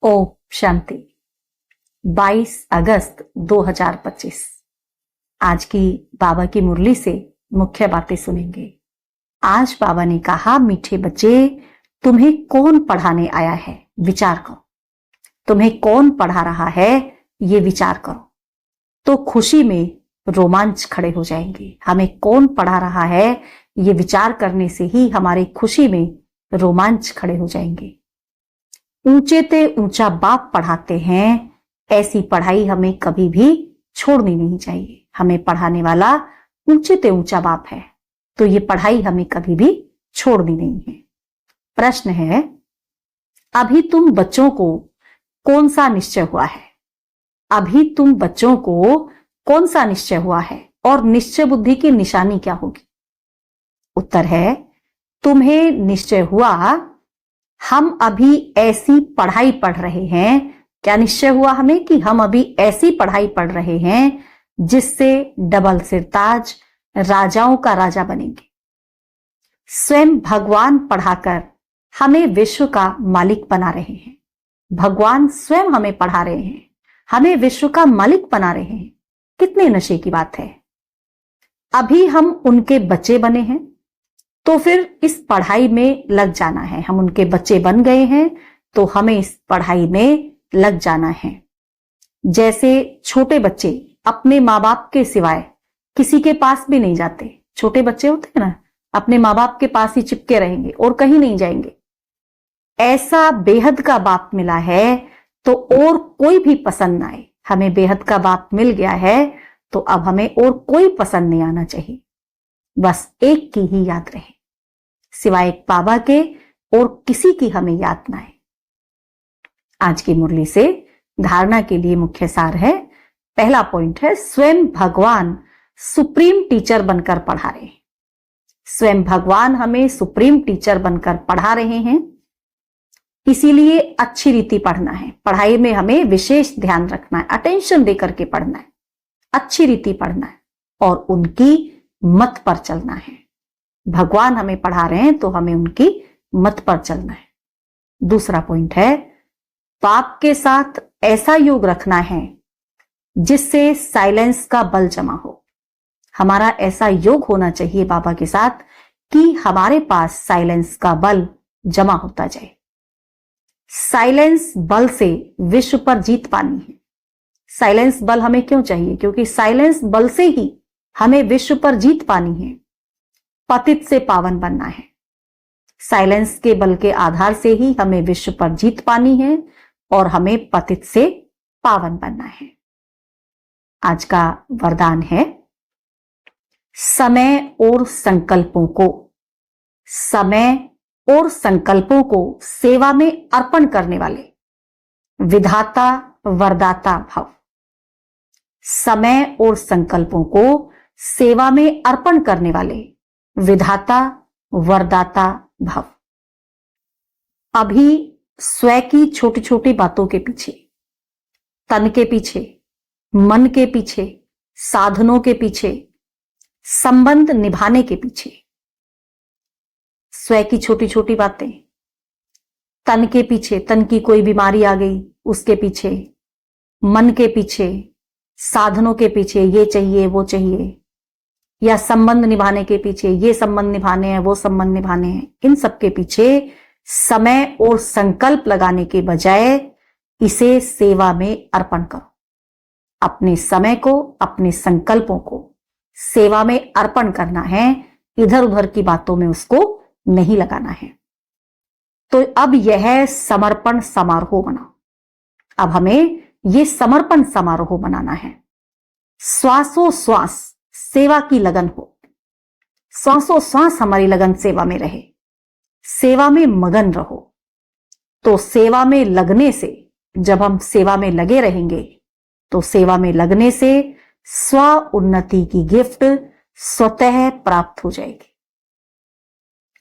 ओम शांति। 22 अगस्त 2025। आज की बाबा की मुरली से मुख्य बातें सुनेंगे। आज बाबा ने कहा, मीठे बच्चे, तुम्हें कौन पढ़ाने आया है, विचार करो। तुम्हें कौन पढ़ा रहा है, ये विचार करो। तो खुशी में रोमांच खड़े हो जाएंगे। हमें कौन पढ़ा रहा है, ये विचार करने से ही हमारी खुशी में रोमांच खड़े हो जाएंगे। ऊंचे ते ऊंचा बाप पढ़ाते हैं, ऐसी पढ़ाई हमें कभी भी छोड़नी नहीं चाहिए। हमें पढ़ाने वाला ऊंचे ते ऊंचा बाप है, तो ये पढ़ाई हमें कभी भी छोड़नी नहीं है। प्रश्न है, अभी तुम बच्चों को कौन सा निश्चय हुआ है? अभी तुम बच्चों को कौन सा निश्चय हुआ है और निश्चय बुद्धि की निशानी क्या होगी? उत्तर है, तुम्हें निश्चय हुआ हम अभी ऐसी पढ़ाई पढ़ रहे हैं। क्या निश्चय हुआ हमें कि हम अभी ऐसी पढ़ाई पढ़ रहे हैं जिससे डबल सिरताज, राजाओं का राजा बनेंगे। स्वयं भगवान पढ़ाकर हमें विश्व का मालिक बना रहे हैं। भगवान स्वयं हमें पढ़ा रहे हैं, हमें विश्व का मालिक बना रहे हैं। कितने नशे की बात है। अभी हम उनके बच्चे बने हैं, तो फिर इस पढ़ाई में लग जाना है। हम उनके बच्चे बन गए हैं, तो हमें इस पढ़ाई में लग जाना है। जैसे छोटे बच्चे अपने माँ बाप के सिवाय किसी के पास भी नहीं जाते। छोटे बच्चे होते हैं ना, अपने माँ बाप के पास ही चिपके रहेंगे और कहीं नहीं जाएंगे। ऐसा बेहद का बाप मिला है, तो और कोई भी पसंद ना आए। हमें बेहद का बाप मिल गया है, तो अब हमें और कोई पसंद नहीं आना चाहिए। बस एक की ही याद रहे, सिवाय एक बाबा के और किसी की हमें याद ना आए। आज की मुरली से धारणा के लिए मुख्य सार है। पहला पॉइंट है, स्वयं भगवान सुप्रीम टीचर बनकर पढ़ा रहे हैं। स्वयं भगवान हमें सुप्रीम टीचर बनकर पढ़ा रहे हैं, इसीलिए अच्छी रीति पढ़ना है। पढ़ाई में हमें विशेष ध्यान रखना है, अटेंशन देकर के पढ़ना है, अच्छी रीति पढ़ना है और उनकी मत पर चलना है। भगवान हमें पढ़ा रहे हैं, तो हमें उनकी मत पर चलना है। दूसरा पॉइंट है, बाप के साथ ऐसा योग रखना है जिससे साइलेंस का बल जमा हो। हमारा ऐसा योग होना चाहिए बाबा के साथ कि हमारे पास साइलेंस का बल जमा होता जाए। साइलेंस बल से विश्व पर जीत पानी है। साइलेंस बल हमें क्यों चाहिए? क्योंकि साइलेंस बल से ही हमें विश्व पर जीत पानी है, पतित से पावन बनना है। साइलेंस के बल के आधार से ही हमें विश्व पर जीत पानी है और हमें पतित से पावन बनना है। आज का वरदान है, समय और संकल्पों को सेवा में अर्पण करने वाले विधाता वरदाता भव। समय और संकल्पों को सेवा में अर्पण करने वाले विधाता वरदाता भव। अभी स्वयं की छोटी छोटी बातों के पीछे, तन के पीछे, मन के पीछे, साधनों के पीछे, संबंध निभाने के पीछे, स्वयं की छोटी छोटी बातें, तन के पीछे, तन की कोई बीमारी आ गई उसके पीछे, मन के पीछे, साधनों के पीछे, ये चाहिए वो चाहिए, या संबंध निभाने के पीछे, ये संबंध निभाने हैं वो संबंध निभाने हैं। इन सब के पीछे समय और संकल्प लगाने के बजाय इसे सेवा में अर्पण करो। अपने समय को, अपने संकल्पों को सेवा में अर्पण करना है, इधर उधर की बातों में उसको नहीं लगाना है। तो अब यह समर्पण समारोह बनाओ। अब हमें यह समर्पण समारोह बनाना है। श्वासों श्वास सेवा की लगन हो, श्वासों श्वास हमारी लगन सेवा में रहे, सेवा में मगन रहो। तो सेवा में लगने से, जब हम सेवा में लगे रहेंगे, तो सेवा में लगने से स्व उन्नति की गिफ्ट स्वतः प्राप्त हो जाएगी।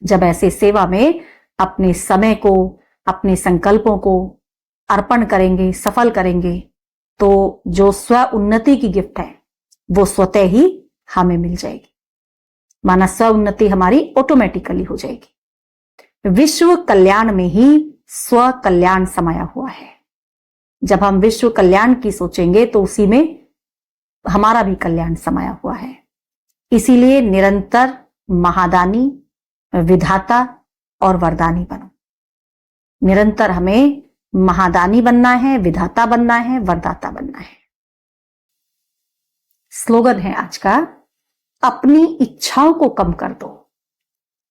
जब ऐसे सेवा में अपने समय को, अपने संकल्पों को अर्पण करेंगे, सफल करेंगे, तो जो स्व उन्नति की गिफ्ट है वो स्वतः ही हमें मिल जाएगी। माना स्व उन्नति हमारी ऑटोमेटिकली हो जाएगी। विश्व कल्याण में ही स्व कल्याण समाया हुआ है। जब हम विश्व कल्याण की सोचेंगे तो उसी में हमारा भी कल्याण समाया हुआ है। इसीलिए निरंतर महादानी, विधाता और वरदानी बनो। निरंतर हमें महादानी बनना है, विधाता बनना है, वरदाता बनना है। स्लोगन है आज का, अपनी इच्छाओं को कम कर दो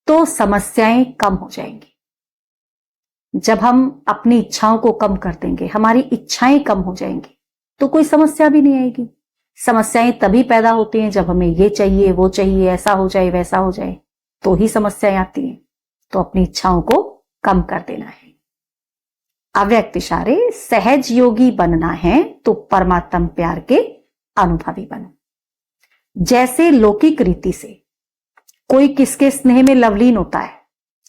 तो समस्याएं कम हो जाएंगी। जब हम अपनी इच्छाओं को कम कर देंगे, हमारी इच्छाएं कम हो जाएंगी, तो कोई समस्या भी नहीं आएगी। समस्याएं तभी पैदा होती हैं जब हमें ये चाहिए, वो चाहिए, ऐसा हो जाए, वैसा हो जाए, तो ही समस्याएं आती हैं। तो अपनी इच्छाओं को कम कर देना है। अव्यक्त इशारे, सहज योगी बनना है तो परमात्म प्यार के अनुभवी बनो। जैसे लौकिक रीति से कोई किसके स्नेह में लवलीन होता है,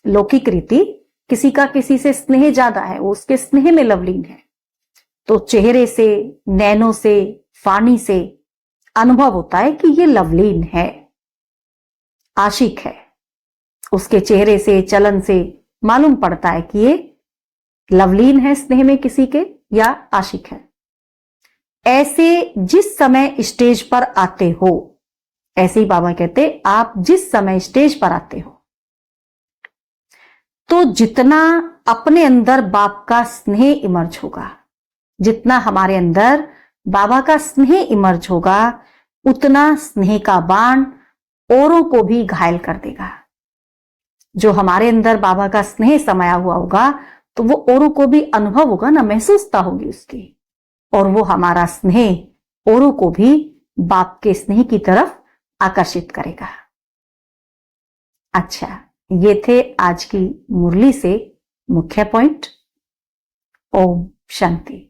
लौकिक रीति किसी का किसी से स्नेह ज्यादा है, वो उसके स्नेह में लवलीन है, तो चेहरे से, नैनों से, वाणी से अनुभव होता है कि ये लवलीन है, आशिक है। उसके चेहरे से, चलन से मालूम पड़ता है कि ये लवलीन है स्नेह में किसी के या आशिक है। ऐसे जिस समय स्टेज पर आते हो, ऐसे ही बाबा कहते, आप जिस समय स्टेज पर आते हो तो जितना अपने अंदर बाप का स्नेह इमर्ज होगा, जितना हमारे अंदर बाबा का स्नेह इमर्ज होगा, उतना स्नेह का बाण औरों को भी घायल कर देगा। जो हमारे अंदर बाबा का स्नेह समाया हुआ होगा तो वो औरों को भी अनुभव होगा ना, महसूसता होगी उसकी, और वो हमारा स्नेह औरों को भी बाप के स्नेह की तरफ आकर्षित करेगा। अच्छा, ये थे आज की मुरली से मुख्य पॉइंट। ओम शांति।